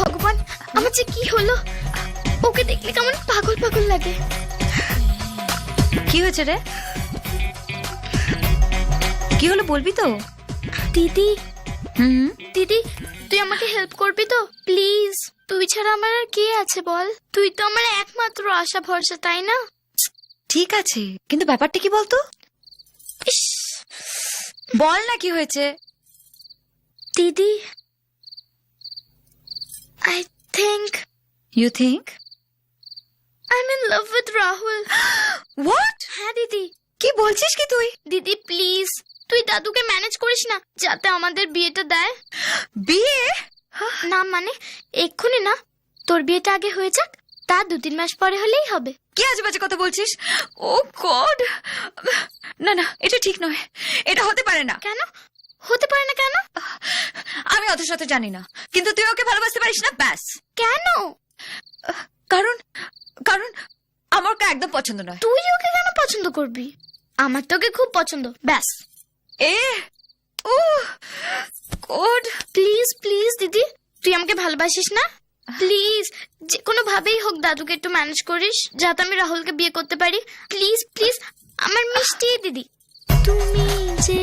ভগবান, আমার যে কি হলো? ওকে দেখলে কেমন পাগল পাগল লাগে। কি হয়েছে রে? কি হলো বলবি তো? দিদি, হুম, দিদি তুই আমাকে হেল্প করবি তো প্লিজ? তুই ছাড়া আমার আর কে আছে বল? তুই তো আমার একমাত্র আশা ভরসা, তাই না? ঠিক আছে, কিন্তু ব্যাপারটা কি বলতো? ইস, বল না কি হয়েছে। দিদি, I think you think I'm in love with Rahul. What? হ্যাঁ দিদি। কি বলছিস কি তুই? দিদি প্লিজ তুই দাদুকে ম্যানেজ করিস না, যাতে আমাদের বিয়েটা দেয়। বিয়ে? না মানে এক্ষুনি না, তোর বিয়েটা আগে হয়ে যাক, তার 2-3 মাস পরে হলেই হবে। কি আজে বাজে কথা বলছিস? ও গড, না না, এটা ঠিক নয়, এটা হতে পারে না। কেন হতে পারে না? কেন? আমি অত শত জানি না, কিন্তু তুই ওকে ভালোবাসতে পারিস না, ব্যাস। কেন? কারণ কারণ আমার ওকে একদম পছন্দ নয়। তুই ওকে কেন পছন্দ করবি? আমার তোকে খুব পছন্দ, ব্যাস। এ ও গড, প্লিজ প্লিজ দিদি, তুই আমাকে ভালোবাসিস না? প্লিজ যে কোনো ভাবেই হোক দাদুকে একটু ম্যানেজ করিস, যাতে আমি রাহুলকে বিয়ে করতে পারি। প্লিজ প্লিজ আমার মিষ্টি দিদি। তুমি যে